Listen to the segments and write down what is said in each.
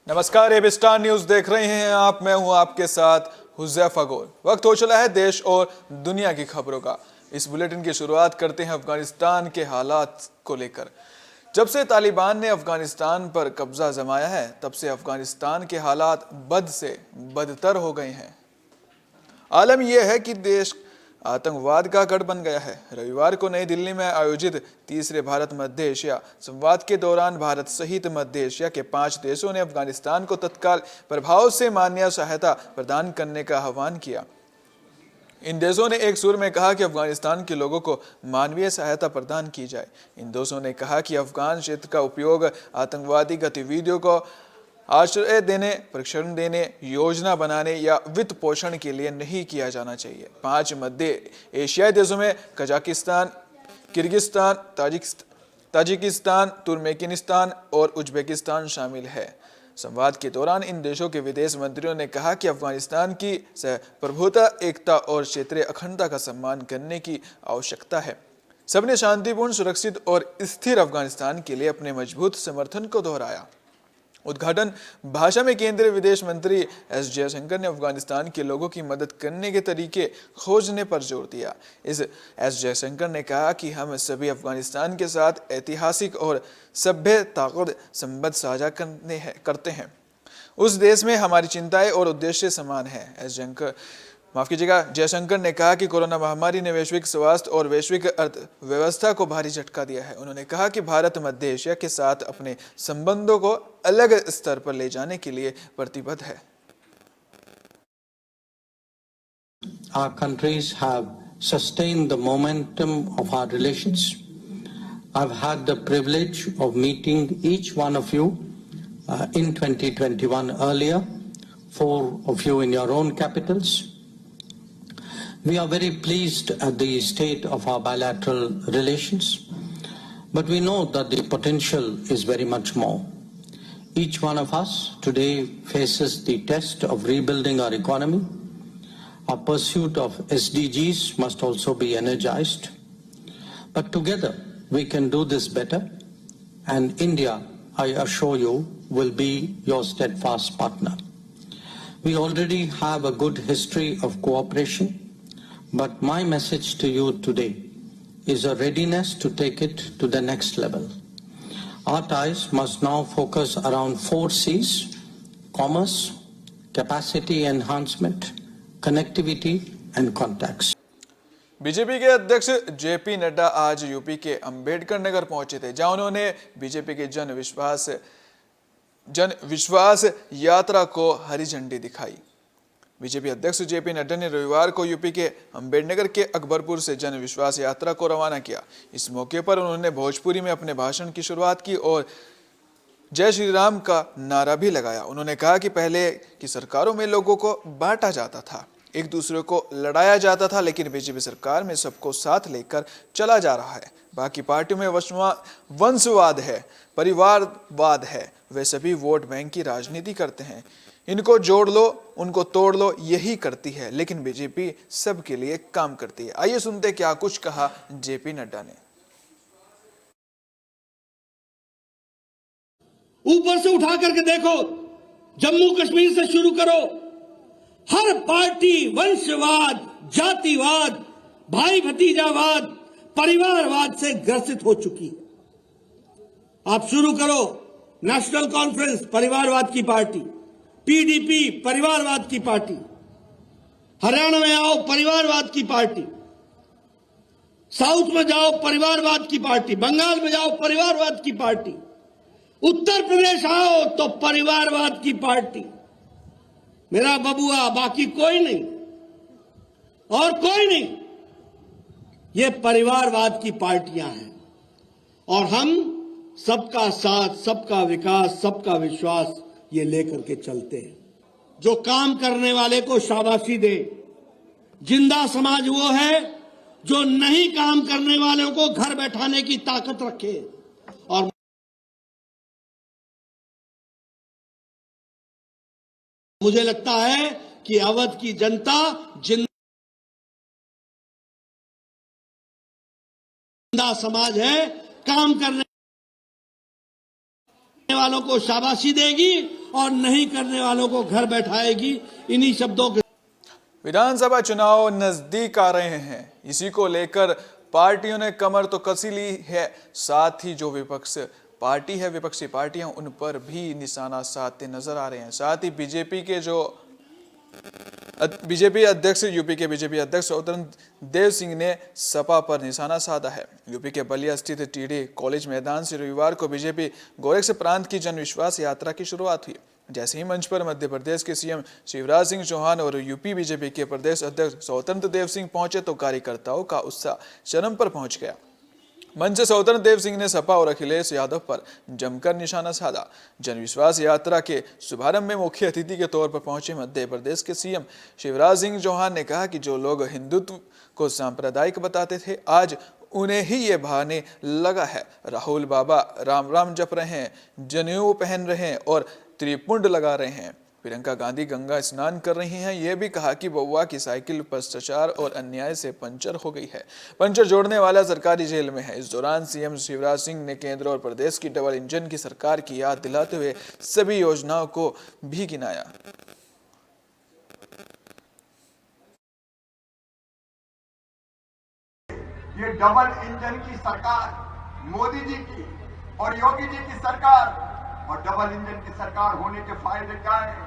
नमस्कार, AB star news देख रहे हैं आप। मैं हूं आपके साथ हुज़ैफा गोल। वक्त हो चला है देश और दुनिया की खबरों का। इस बुलेटिन की शुरुआत करते हैं अफगानिस्तान के हालात को लेकर। जब से तालिबान ने अफगानिस्तान पर कब्जा जमाया है, तब से अफगानिस्तान के हालात बद से बदतर हो गए हैं। आलम यह है कि देश आतंकवाद का गढ़ बन गया है। रविवार को नई दिल्ली में आयोजित तीसरे भारत मध्य एशिया संवाद के दौरान भारत सहित मध्य एशिया के 5 देशों ने अफगानिस्तान को तत्काल प्रभाव से मान्य सहायता प्रदान करने का आह्वान किया। इन देशों ने एक सुर में कहा कि अफगानिस्तान के लोगों को मानवीय सहायता प्रदान की जाए। इन देशों ने कहा कि अफगान क्षेत्र का उपयोग आतंकवादी गतिविधियों को आश्रय देने, प्रशिक्षण देने, योजना बनाने या वित्त पोषण के लिए नहीं किया जाना चाहिए। 5 मध्य एशियाई देशों में कजाकिस्तान, किर्गिस्तान, ताजिकिस्तान, तुर्कमेनिस्तान और उज्बेकिस्तान शामिल है। संवाद के दौरान इन देशों के विदेश मंत्रियों ने कहा कि अफगानिस्तान की प्रभुता, एकता और क्षेत्रीय अखंडता का सम्मान करने की आवश्यकता है। सबने शांतिपूर्ण, सुरक्षित और स्थिर अफगानिस्तान के लिए अपने मजबूत समर्थन को दोहराया। उद्घाटन भाषा में केंद्रीय विदेश मंत्री एस जयशंकर ने अफगानिस्तान के लोगों की मदद करने के तरीके खोजने पर जोर दिया। एस जयशंकर ने कहा कि हम सभी अफगानिस्तान के साथ ऐतिहासिक और सभ्य ताकत संबंध साझा करते हैं। उस देश में हमारी चिंताएं और उद्देश्य समान हैं। जयशंकर ने कहा कि कोरोना महामारी ने वैश्विक स्वास्थ्य और वैश्विक अर्थव्यवस्था को भारी झटका दिया है। उन्होंने कहा कि भारत मध्य एशिया के साथ अपने संबंधों को अलग स्तर पर ले जाने के लिए प्रतिबद्ध है। Our countries have sustained the momentum of our relations. I've had the privilege of meeting each one of you in 2021 earlier, 4 of you in your own capitals. We are very pleased at the state of our bilateral relations, but we know that the potential is very much more. Each one of us today faces the test of rebuilding our economy. Our pursuit of SDGs must also be energized. But together we can do this better, and India, I assure you, will be your steadfast partner. We already have a good history of cooperation, but my message to you today is a readiness to take it to the next level. Our ties must now focus around 4 C's: commerce, capacity enhancement, connectivity and contacts. BJP के अध्यक्ष JP Nadda आज UP के अंबेडकर नगर पहुंचे थे, जहां उन्होंने BJP के जन विश्वास यात्रा को हरी झंडी दिखाई। बीजेपी अध्यक्ष जेपी नड्डा ने रविवार को यूपी के अंबेडकर के अकबरपुर से जन विश्वास यात्रा को रवाना किया। इस मौके पर उन्होंने भोजपुरी में अपने भाषण की शुरुआत की और जय श्री राम का नारा भी लगाया। उन्होंने कहा कि पहले की सरकारों में लोगों को बांटा जाता था, एक दूसरे को लड़ाया जाता था, लेकिन बीजेपी सरकार में सबको साथ लेकर चला जा रहा है। बाकी पार्टियों में वंशवाद है, परिवारवाद है, वे सभी वोट बैंक की राजनीति करते हैं। इनको जोड़ लो, उनको तोड़ लो, यही करती है, लेकिन बीजेपी सबके लिए काम करती है। आइए सुनते क्या कुछ कहा जेपी नड्डा ने। ऊपर से उठा करके देखो, जम्मू कश्मीर से शुरू करो, हर पार्टी वंशवाद, जातिवाद, भाई भतीजावाद, परिवारवाद से ग्रसित हो चुकी है। आप शुरू करो नेशनल कॉन्फ्रेंस, परिवारवाद की पार्टी, पीडीपी, परिवारवाद की पार्टी, हरियाणा में आओ, परिवारवाद की पार्टी, साउथ में जाओ, परिवारवाद की पार्टी, बंगाल में जाओ, परिवारवाद की पार्टी, उत्तर प्रदेश आओ तो परिवारवाद की पार्टी। मेरा बबुआ, बाकी कोई नहीं और कोई नहीं, ये परिवारवाद की पार्टियां हैं। और हम सबका साथ, सबका विकास, सबका विश्वास ये लेकर के चलते हैं। जो काम करने वाले को शाबाशी दे। जिंदा समाज वो है जो नहीं काम करने वालों को घर बैठाने की ताकत रखे। और मुझे लगता है कि अवध की जनता जिंदा समाज है, काम करने वालों को शाबाशी देगी और नहीं करने वालों को घर बैठाएगी। इन्हीं शब्दों के विधानसभा चुनाव नजदीक आ रहे हैं, इसी को लेकर पार्टियों ने कमर तो कसी ली है, साथ ही जो विपक्षी पार्टियां उन पर भी निशाना साधते नजर आ रहे हैं। साथ ही बीजेपी अध्यक्ष यूपी के बीजेपी अध्यक्ष स्वतंत्र देव सिंह ने सपा पर निशाना साधा है। यूपी के बलिया स्थित टीडी कॉलेज मैदान से रविवार को बीजेपी गोरखपुर प्रांत की जन विश्वास यात्रा की शुरुआत हुई। जैसे ही मंच पर मध्य प्रदेश के सीएम शिवराज सिंह चौहान और यूपी बीजेपी के प्रदेश अध्यक्ष स्वतंत्र देव सिंह पहुंचे तो कार्यकर्ताओं का उत्साह चरम पर पहुंच गया। मंच से स्वतंत्र देव सिंह ने सपा और अखिलेश यादव पर जमकर निशाना साधा। जनविश्वास यात्रा के शुभारंभ में मुख्य अतिथि के तौर पर पहुंचे मध्य प्रदेश के सीएम शिवराज सिंह चौहान ने कहा कि जो लोग हिंदुत्व को सांप्रदायिक बताते थे, आज उन्हें ही ये भाने लगा है। राहुल बाबा राम राम जप रहे हैं, जनेऊ पहन रहे हैं और त्रिपुंड लगा रहे हैं। प्रियंका गांधी गंगा स्नान कर रही हैं। यह भी कहा कि बउआ की साइकिल भ्रष्टाचार और अन्याय से पंचर हो गई है। पंचर जोड़ने वाला सरकारी जेल में है। इस दौरान सीएम शिवराज सिंह ने केंद्र और प्रदेश की डबल इंजन की सरकार की याद दिलाते हुए सभी योजनाओं को भी गिनाया। ये डबल इंजन की सरकार मोदी जी की और योगी जी की सरकार, और डबल इंजन की सरकार होने के फायदे क्या है?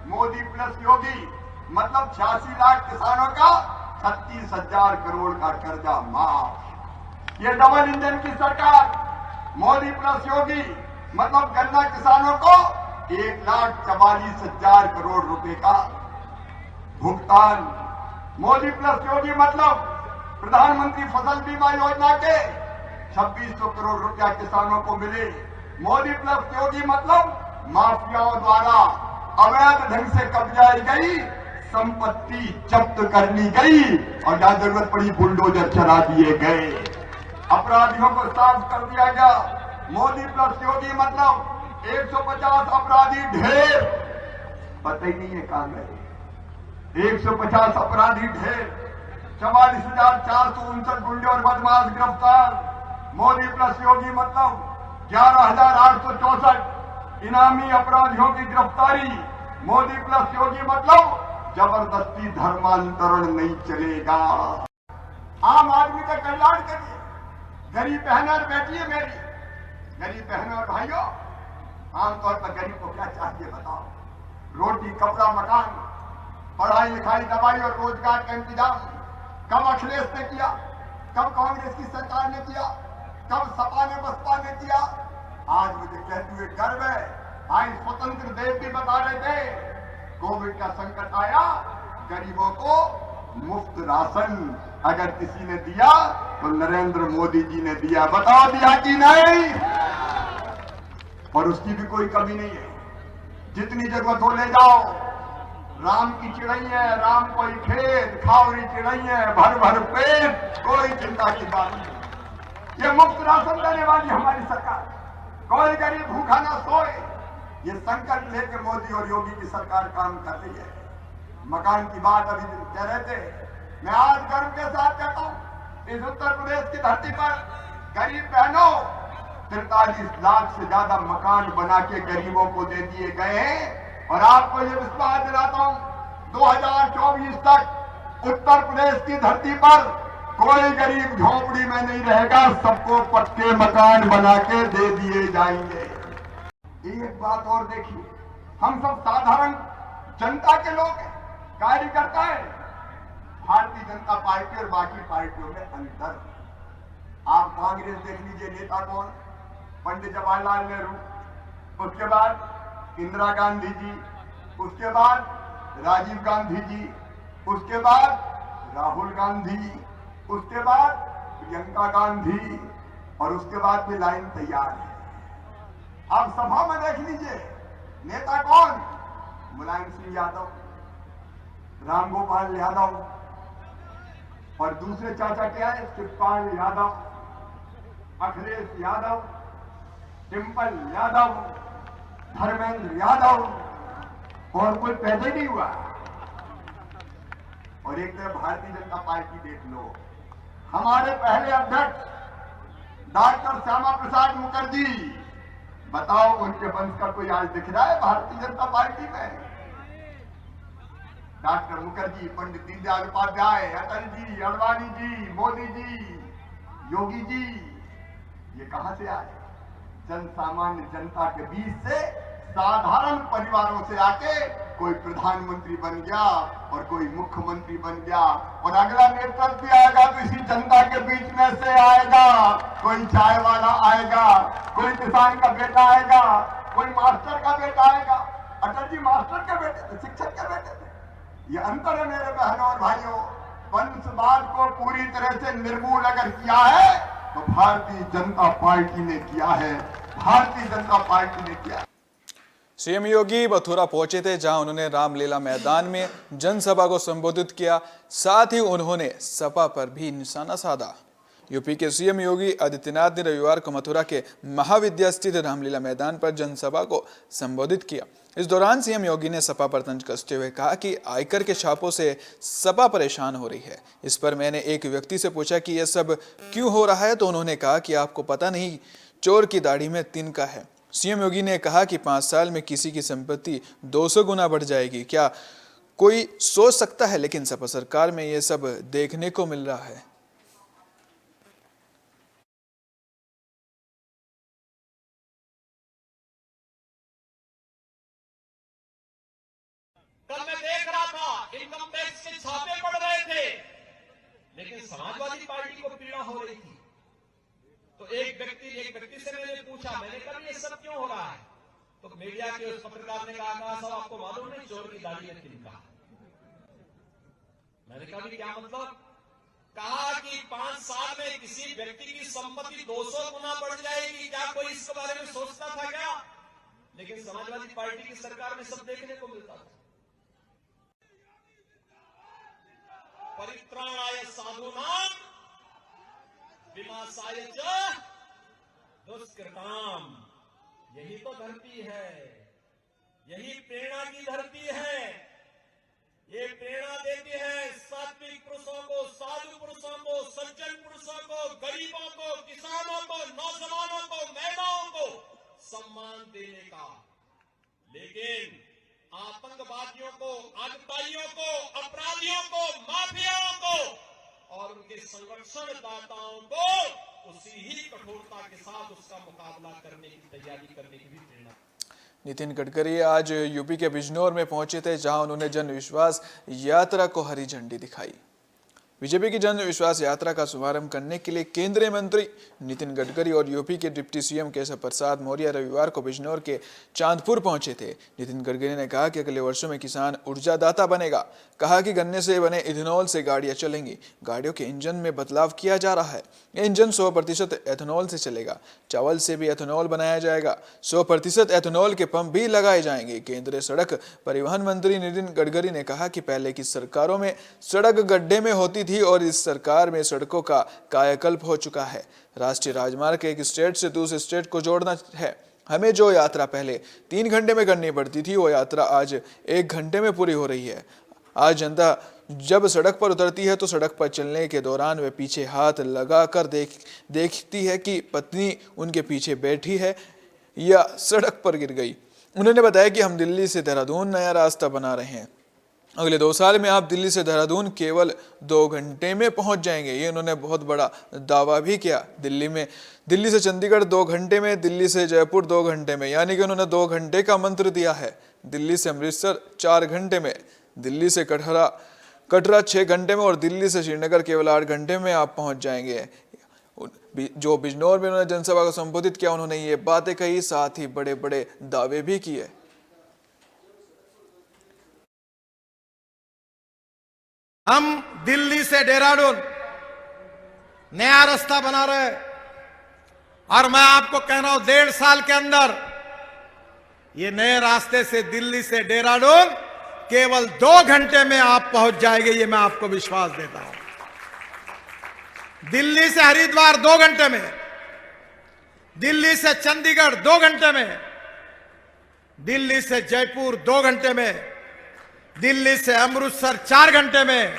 मोदी प्लस योगी मतलब 86 लाख किसानों का 36,000 करोड़ का कर्जा माफ। ये डबल इंजन की सरकार मोदी प्लस योगी मतलब गन्ना किसानों को 1,44,000 करोड़ रुपए का भुगतान। मोदी प्लस योगी मतलब प्रधानमंत्री फसल बीमा योजना के 2600 करोड़ रुपया किसानों को मिले। मोदी प्लस योगी मतलब माफियाओं द्वारा अवैध ढंग से कब्जाई गई संपत्ति जब्त कर ली गई और जहां जरूरत पड़ी बुलडोजर चला दिए गए, अपराधियों को साफ कर दिया गया। मोदी प्लस योगी मतलब 150 अपराधी ढेर, पता ही नहीं है कहां गए। 150 अपराधी ढेर, 44,459 गुंडे और बदमाश गिरफ्तार। मोदी प्लस योगी मतलब 11,864 इनामी अपराधियों की गिरफ्तारी। मोदी प्लस योगी मतलब जबरदस्ती धर्मांतरण नहीं चलेगा। आम आदमी का कल्याण करिए। गरीब बहन और बेटी है मेरी, गरीब बहन और भाइयों, आमतौर पर गरीब को क्या चाहिए बताओ? रोटी, कपड़ा, मकान, पढ़ाई लिखाई, दवाई और रोजगार का इंतजाम कब अखिलेश ने किया? कब कांग्रेस की सरकार ने किया? कब सपा ने बसपा ने किया? आज मुझे कहते हुए गर्व है, आज स्वतंत्र देव भी बता रहे थे, कोविड का संकट आया, गरीबों को मुफ्त राशन अगर किसी ने दिया तो नरेंद्र मोदी जी ने दिया। बताओ दिया कि नहीं? और उसकी भी कोई कमी नहीं है, जितनी जरूरत हो ले जाओ। राम की चिड़ई है, राम कोई खेत, खावरी चिड़ई है, भर भर पेट, कोई चिंता की बात नहीं। ये मुफ्त राशन देने वाली हमारी सरकार, कोई गरीब भूखा ना सोए, ये संकल्प लेकर मोदी और योगी की सरकार काम कर रही है। मकान की बात अभी कह रहे थे, मैं आज गर्व के साथ कहता हूं, इस उत्तर प्रदेश की धरती पर गरीब बहनों 43 लाख से ज्यादा मकान बना के गरीबों को दे दिए गए हैं। और आपको ये विश्वास दिलाता हूं, 2024 तक उत्तर प्रदेश की धरती पर कोई गरीब झोपड़ी में नहीं रहेगा, सबको पक्के मकान बना के दे दिए जाएंगे। एक बात और देखिए, हम सब साधारण जनता के लोग हैं, कार्यकर्ता है। भारतीय जनता पार्टी और बाकी पार्टियों में अंतर। आप कांग्रेस देख लीजिए, नेता कौन? पंडित जवाहरलाल नेहरू, उसके बाद इंदिरा गांधी जी, उसके बाद राजीव गांधी जी, उसके बाद राहुल गांधी, उसके बाद प्रियंका गांधी, और उसके बाद भी लाइन तैयार है। आप सभा में देख लीजिए, नेता कौन? मुलायम सिंह यादव, राम गोपाल यादव, और दूसरे चाचा क्या है? शिवपाल यादव, अखिलेश यादव, डिंपल यादव, धर्मेंद्र यादव, और कोई पैदा नहीं हुआ। और एक तरफ भारतीय जनता पार्टी देख लो, हमारे पहले अध्यक्ष डॉक्टर श्यामा प्रसाद मुखर्जी बताओ उनके वंश का कोई आज दिख रहा है भारतीय जनता पार्टी में? डॉक्टर मुखर्जी, पंडित दीनदयाल उपाध्याय, अटल जी, अडवाणी जी, मोदी जी, योगी जी, ये कहां से आए? जन सामान्य जनता के बीच से, साधारण परिवारों से आके कोई प्रधानमंत्री बन गया और कोई मुख्यमंत्री बन गया, और अगला नेतृत्व भी आएगा तो इसी जनता के बीच में से आएगा। कोई चाय वाला आएगा, कोई किसान का बेटा आएगा, कोई मास्टर का बेटा आएगा। अटल जी मास्टर के बेटे थे, शिक्षक के बेटे थे। ये अंतर है मेरे बहनों और भाइयों। वंशवाद को पूरी तरह से निर्मूल अगर किया है तो भारतीय जनता पार्टी ने किया है, भारतीय जनता पार्टी ने किया। सीएम योगी मथुरा पहुंचे थे, जहां उन्होंने रामलीला मैदान में जनसभा को संबोधित किया। साथ ही उन्होंने सपा पर भी निशाना साधा। यूपी के सीएम योगी आदित्यनाथ ने रविवार को मथुरा के महाविद्या स्थित रामलीला मैदान पर जनसभा को संबोधित किया। इस दौरान सीएम योगी ने सपा पर तंज कसते हुए कहा कि आयकर के छापों से सपा परेशान हो रही है। इस पर मैंने एक व्यक्ति से पूछा कि यह सब क्यों हो रहा है, तो उन्होंने कहा कि आपको पता नहीं, चोर की दाढ़ी में तिनका है। सीएम योगी ने कहा कि 5 साल में किसी की संपत्ति 200 गुना बढ़ जाएगी, क्या कोई सोच सकता है? लेकिन सपा सरकार में यह सब देखने को मिल रहा है। कल मैं देख रहा था इनकम टैक्स के छापे पड़ रहे थे, लेकिन समाजवादी पार्टी को पीड़ा हो रही थी। तो एक व्यक्ति से मैंने पूछा, मैंने कहा ये सब क्यों हो रहा है? तो मीडिया के उस पत्रकार ने कहा साहब आपको मालूम नहीं, चोर की दाढ़ी में तिनका। मैंने कहा क्या मतलब? कहा कि 5 साल में किसी व्यक्ति की संपत्ति 200 गुना बढ़ जाएगी, क्या कोई इसके बारे में सोचता था क्या? लेकिन समाजवादी पार्टी की सरकार में सब देखने को मिलता था। परित्राणाय साधूनां विनाशाय च दुष्कृताम्। यही तो धरती है, यही प्रेरणा की धरती है। ये प्रेरणा देती है सात्विक पुरुषों को, साधु पुरुषों को, सज्जन पुरुषों को, गरीबों को, किसानों को, नौजवानों को, महिलाओं को सम्मान देने का। लेकिन आतंकवादियों को, आतताइयों को, अपराधियों को, माफियाओं को और उनके संरक्षणदाताओं को उसी ही कठोरता के साथ उसका मुकाबला करने की तैयारी करने की भी प्रेरणा। नितिन गडकरी आज यूपी के बिजनौर में पहुंचे थे, जहां उन्होंने जन विश्वास यात्रा को हरी झंडी दिखाई। बीजेपी की जन विश्वास यात्रा का शुभारंभ करने के लिए केंद्रीय मंत्री नितिन गडकरी और यूपी के डिप्टी सीएम केशव प्रसाद मौर्य रविवार को बिजनौर के चांदपुर पहुंचे थे। नितिन गडकरी ने कहा कि अगले वर्षों में किसान ऊर्जादाता बनेगा। कहा कि गन्ने से बने इथेनॉल से गाड़ियां चलेंगी। गाड़ियों के इंजन में बदलाव किया जा रहा है। यह इंजन 100% एथेनॉल से चलेगा। चावल से भी एथेनॉल बनाया जाएगा। 100% एथेनॉल के पंप भी लगाए जाएंगे। केंद्रीय सड़क परिवहन मंत्री नितिन गडकरी ने कहा कि पहले की सरकारों में सड़क गड्ढे में होती थी और इस सरकार में सड़कों का कायाकल्प हो चुका है। राष्ट्रीय राजमार्ग एक स्टेट से दूसरे स्टेट को जोड़ना है। हमें जो यात्रा पहले 3 घंटे में करनी पड़ती थी, वो यात्रा आज 1 घंटे में पूरी हो रही है। आज जनता जब सड़क पर उतरती है तो सड़क पर चलने के दौरान वे पीछे हाथ लगाकर देखती है कि पत्नी उनके पीछे बैठी है या सड़क पर गिर गई। उन्होंने बताया कि हम दिल्ली से देहरादून नया रास्ता बना रहे हैं। अगले 2 साल में आप दिल्ली से देहरादून केवल 2 घंटे में पहुंच जाएंगे। ये उन्होंने बहुत बड़ा दावा भी किया। दिल्ली से चंडीगढ़ 2 घंटे में, दिल्ली से जयपुर 2 घंटे में, यानी कि उन्होंने 2 घंटे का मंत्र दिया है। दिल्ली से अमृतसर 4 घंटे में, दिल्ली से कटरा 6 घंटे में और दिल्ली से श्रीनगर केवल 8 घंटे में आप पहुंच जाएंगे। जो बिजनौर में उन्होंने जनसभा को संबोधित किया, उन्होंने ये बातें कही, साथ ही बड़े बड़े दावे भी किए। हम दिल्ली से देहरादून नया रास्ता बना रहे हैं और मैं आपको कह रहा हूं 1.5 साल के अंदर ये नए रास्ते से दिल्ली से देहरादून केवल 2 घंटे में आप पहुंच जाएंगे। ये मैं आपको विश्वास देता हूं। दिल्ली से हरिद्वार 2 घंटे में, दिल्ली से चंडीगढ़ 2 घंटे में, दिल्ली से जयपुर 2 घंटे में, दिल्ली से अमृतसर 4 घंटे में,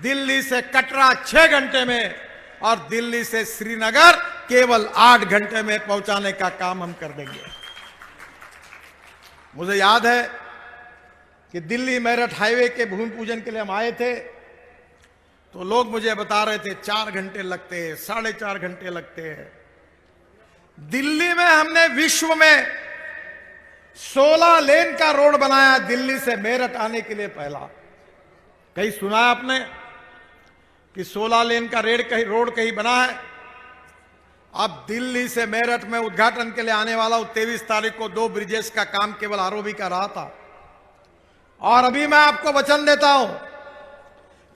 दिल्ली से कटरा 6 घंटे में और दिल्ली से श्रीनगर केवल 8 घंटे में पहुंचाने का काम हम कर देंगे। मुझे याद है कि दिल्ली मेरठ हाईवे के भूमि पूजन के लिए हम आए थे, तो लोग मुझे बता रहे थे 4 घंटे लगते हैं, 4.5 घंटे लगते हैं। दिल्ली में हमने विश्व में 16 लेन का रोड बनाया, दिल्ली से मेरठ आने के लिए पहला। कहीं सुना आपने कि 16 लेन का रोड कहीं बना है? अब दिल्ली से मेरठ में उद्घाटन के लिए आने वाला 23 तारीख को 2 ब्रिजेस का काम केवल आरओबी का रहा था, और अभी मैं आपको वचन देता हूं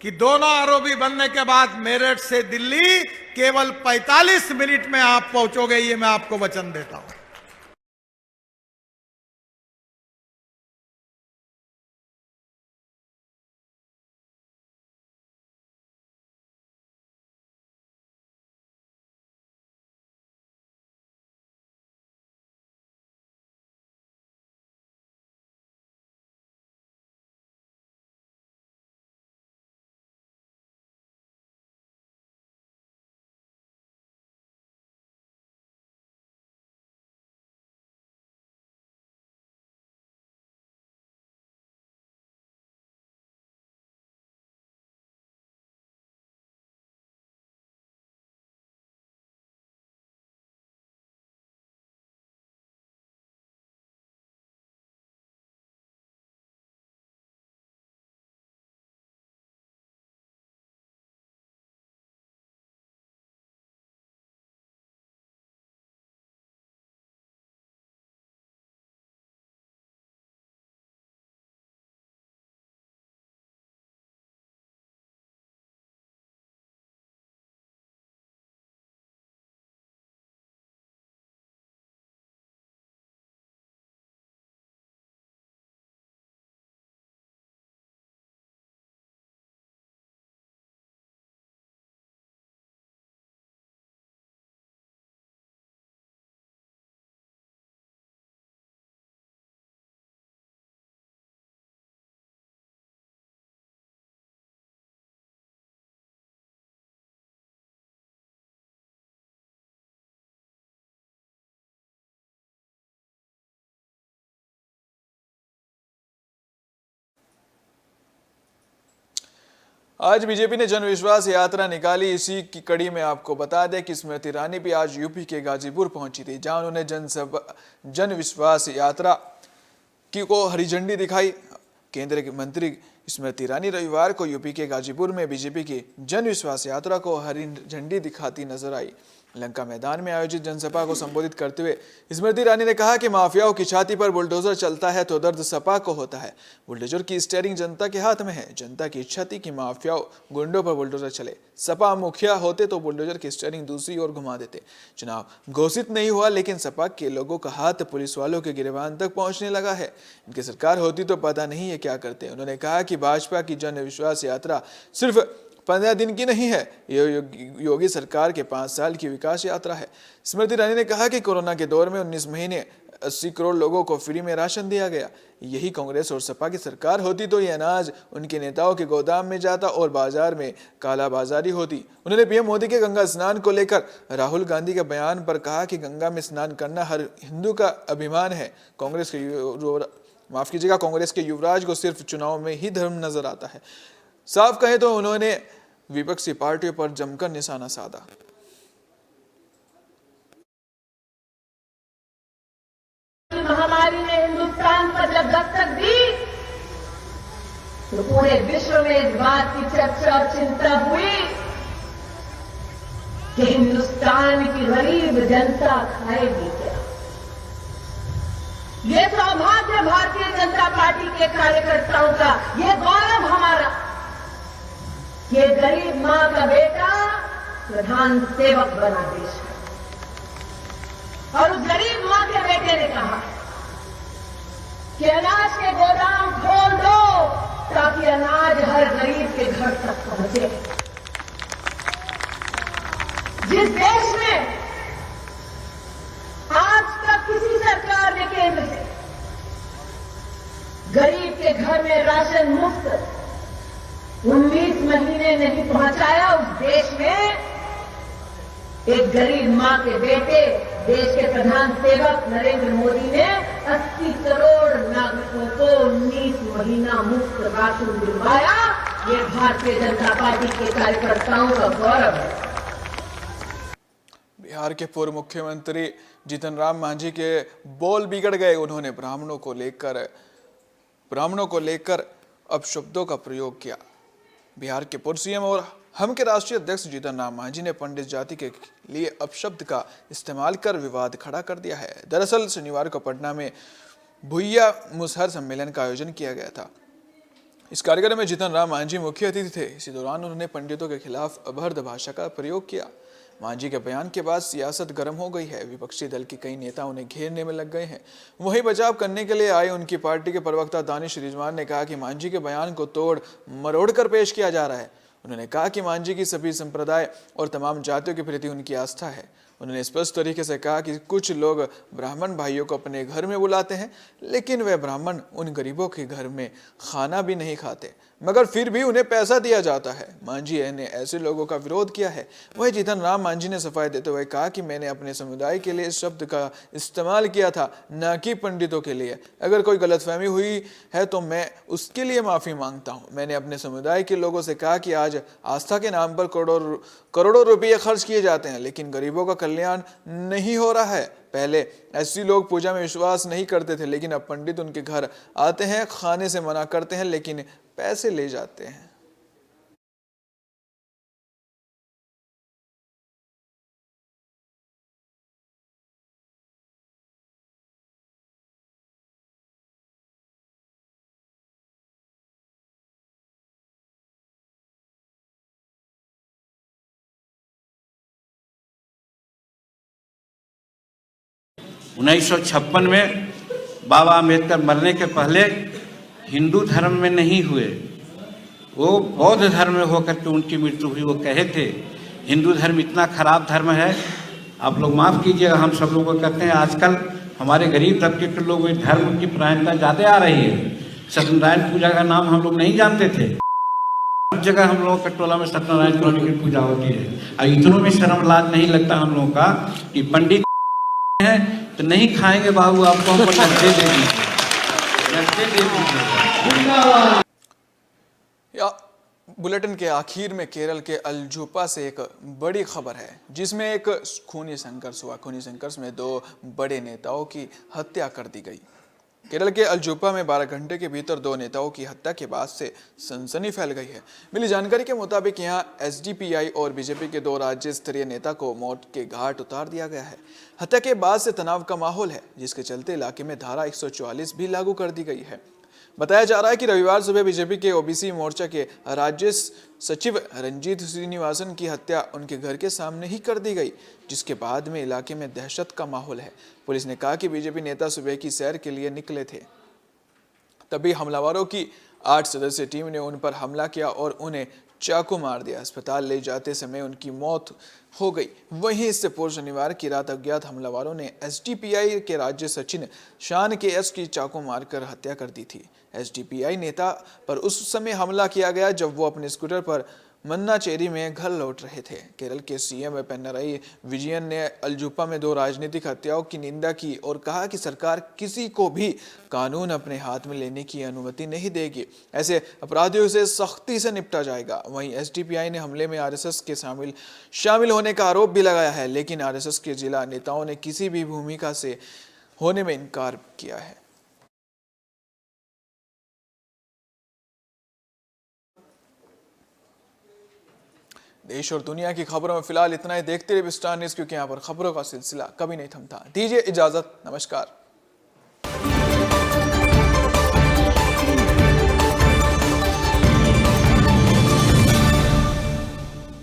कि दोनों आरओबी बनने के बाद मेरठ से दिल्ली केवल 45 मिनट में आप पहुंचोगे, ये मैं आपको वचन देता हूं। आज बीजेपी ने जनविश्वास यात्रा निकाली। इसी की कड़ी में आपको बता दें कि स्मृति ईरानी भी आज यूपी के गाजीपुर पहुंची थी, जहां उन्होंने जनविश्वास यात्रा को हरी झंडी दिखाई। केंद्रीय मंत्री स्मृति ईरानी रविवार को यूपी के गाजीपुर में बीजेपी की जनविश्वास यात्रा को हरी झंडी दिखाती नजर आई। लंका मैदान में आयोजित जनसभा को संबोधित करते हुए स्मृति ईरानी ने कहा कि माफियाओं की छाती पर बुलडोजर चलता है तो दर्द सपा को होता है। बुलडोजर की स्टीयरिंग जनता के हाथ में है। जनता की इच्छा थी कि माफियाओं गुंडों पर बुलडोजर चले। सपा मुखिया होते तो बुलडोजर की स्टीयरिंग दूसरी ओर घुमा देते। चुनाव घोषित नहीं हुआ, लेकिन सपा के लोगों का हाथ पुलिस वालों के गिरबान तक पहुंचने लगा है। इनकी सरकार होती तो पता नहीं है क्या करते। उन्होंने कहा कि भाजपा की जनविश्वास यात्रा सिर्फ 15 दिन की नहीं है, ये योगी सरकार के 5 साल की विकास यात्रा है। स्मृति ईरानी ने कहा कि कोरोना के दौर में 19 महीने 80 करोड़ लोगों को फ्री में राशन दिया गया। यही कांग्रेस और सपा की सरकार होती तो ये अनाज उनके नेताओं के गोदाम में जाता और बाजार में कालाबाजारी होती। उन्होंने पीएम मोदी के गंगा स्नान को लेकर राहुल गांधी के बयान पर कहा कि गंगा में स्नान करना हर हिंदू का अभिमान है। कांग्रेस के युवराज को सिर्फ चुनाव में ही धर्म नजर आता है। साफ कहें तो उन्होंने विपक्षी पार्टियों पर जमकर निशाना साधा। महामारी ने हिंदुस्तान पर जब दस्तक दी तो पूरे विश्व में इस बात की चर्चा और चिंता हुई कि हिंदुस्तान की गरीब जनता खाएगी क्या। ये सौभाग्य भारतीय जनता पार्टी के कार्यकर्ताओं का, ये गौरव हमारा, ये गरीब मां का बेटा प्रधान सेवक बना देश में। और उस गरीब मां के बेटे ने कहा कि अनाज के गोदाम खोल दो ताकि अनाज हर गरीब के घर तक पहुंचे। जिस देश में आज तक किसी सरकार ने केंद्र से गरीब के घर में राशन मुफ्त 19 महीने नहीं पहुंचाया, उस देश में एक गरीब माँ के बेटे देश के प्रधान सेवक नरेंद्र मोदी ने 80 करोड़ नागरिकों को 19 महीना मुफ्त राशन दिलवाया। ये भारतीय जनता पार्टी के कार्यकर्ताओं का गौरव है। बिहार के पूर्व मुख्यमंत्री जीतन राम मांझी के बोल बिगड़ गए। उन्होंने ब्राह्मणों को लेकर अपशब्दों का प्रयोग किया। बिहार के पूर्व सीएम और हम के राष्ट्रीय अध्यक्ष जीतन राम मांझी ने पंडित जाति के लिए अपशब्द का इस्तेमाल कर विवाद खड़ा कर दिया है। दरअसल शनिवार को पटना में भुइया मुसहर सम्मेलन का आयोजन किया गया था। इस कार्यक्रम में जीतन राम मांझी मुख्य अतिथि थे। इसी दौरान उन्होंने पंडितों के खिलाफ अभद्र भाषा का प्रयोग किया। मांझी के बयान के बाद सियासत गर्म हो गई है। विपक्षी दल के कई नेता उन्हें घेरने में लग गए हैं। वहीं बचाव करने के लिए आए उनकी पार्टी के प्रवक्ता दानिश रिजवान ने कहा कि मांझी के बयान को तोड़ मरोड़ कर पेश किया जा रहा है। उन्होंने कहा कि मांझी की सभी संप्रदाय और तमाम जातियों के प्रति उनकी आस्था है। उन्होंने स्पष्ट तरीके से कहा कि कुछ लोग ब्राह्मण भाइयों को अपने घर में बुलाते हैं, लेकिन वे ब्राह्मण उन गरीबों के घर में खाना भी नहीं खाते, मगर फिर भी उन्हें पैसा दिया जाता है। मांझी ने ऐसे लोगों का विरोध किया है। वहीं जीतन राम मांझी ने सफाई देते हुए कहा कि मैंने अपने समुदाय के लिए इस शब्द का इस्तेमाल किया था, न कि पंडितों के लिए। अगर कोई गलतफहमी हुई है तो मैं उसके लिए माफी मांगता हूं। मैंने अपने समुदाय के लोगों से कहा कि आज आस्था के नाम पर करोड़ों रुपये खर्च किए जाते हैं, लेकिन गरीबों का कल्याण नहीं हो रहा है। पहले ऐसे लोग पूजा में विश्वास नहीं करते थे, लेकिन अब पंडित उनके घर आते हैं, खाने से मना करते हैं, लेकिन पैसे ले जाते हैं। उन्नीस 1956 में बाबा आम्बेडकर मरने के पहले हिंदू धर्म में नहीं हुए, वो बौद्ध धर्म में होकर के उनकी मृत्यु हुई। वो कहे थे हिंदू धर्म इतना खराब धर्म है, आप लोग माफ़ कीजिएगा, हम सब लोग कहते हैं आजकल हमारे गरीब तबके के लोग इस धर्म की प्रायणता ज़्यादा आ रही है। सत्यनारायण पूजा का नाम हम लोग नहीं जानते थे। हर जगह हम लोगों के टोला में सत्यनारायण स्वामी की पूजा होती है। और इतनों में शर्म लाज नहीं लगता हम लोगों का कि पंडित है तो नहीं खाएंगे बाबू, आपको हमको नकदे दे दीजिए। बुलेटिन के आखिर में केरल के अल्जुपा से एक बड़ी खबर है, जिसमें एक खूनी संघर्ष हुआ। खूनी संघर्ष में 2 बड़े नेताओं की हत्या कर दी गई। केरल के अल्जुपा में 12 घंटे के भीतर 2 नेताओं की हत्या के बाद से सनसनी फैल गई है। मिली जानकारी के मुताबिक यहां एसडीपीआई और बीजेपी के 2 राज्य स्तरीय नेता को मौत के घाट उतार दिया गया है। हत्या के बाद से तनाव का माहौल है, जिसके चलते इलाके में धारा 144 भी लागू कर दी गई है। बताया जा रहा है कि रविवार सुबह बीजेपी के ओबीसी मोर्चा के राज्य सचिव रंजीत श्रीनिवासन की हत्या उनके घर के सामने ही कर दी गई, जिसके बाद में इलाके में दहशत का माहौल है। पुलिस ने कहा कि बीजेपी नेता सुबह की सैर के लिए निकले थे, तभी हमलावरों की 8 सदस्यीय टीम ने उन पर हमला किया और उन्हें चाकू मार दिया। अस्पताल ले जाते समय उनकी मौत हो गई। वहीं इससे पूर्व शनिवार की रात अज्ञात हमलावरों ने एसडीपीआई के राज्य सचिव शान के एस की चाकू मारकर हत्या कर दी थी। एसडीपीआई नेता पर उस समय हमला किया गया जब वो अपने स्कूटर पर मन्नाचेरी में घर लौट रहे थे। केरल के सीएम पिनराई विजयन ने अल्जुपा में 2 राजनीतिक हत्याओं की निंदा की और कहा कि सरकार किसी को भी कानून अपने हाथ में लेने की अनुमति नहीं देगी। ऐसे अपराधियों से सख्ती से निपटा जाएगा। वहीं एसडीपीआई ने हमले में आरएसएस के शामिल होने का आरोप भी लगाया है, लेकिन आरएसएस के जिला नेताओं ने किसी भी भूमिका से होने में इनकार किया है। देश और दुनिया की खबरों में फिलहाल इतना ही। देखते रहिए स्टार न्यूज़, क्योंकि यहाँ पर खबरों का सिलसिला कभी नहीं थमता। दीजिए इजाजत, नमस्कार।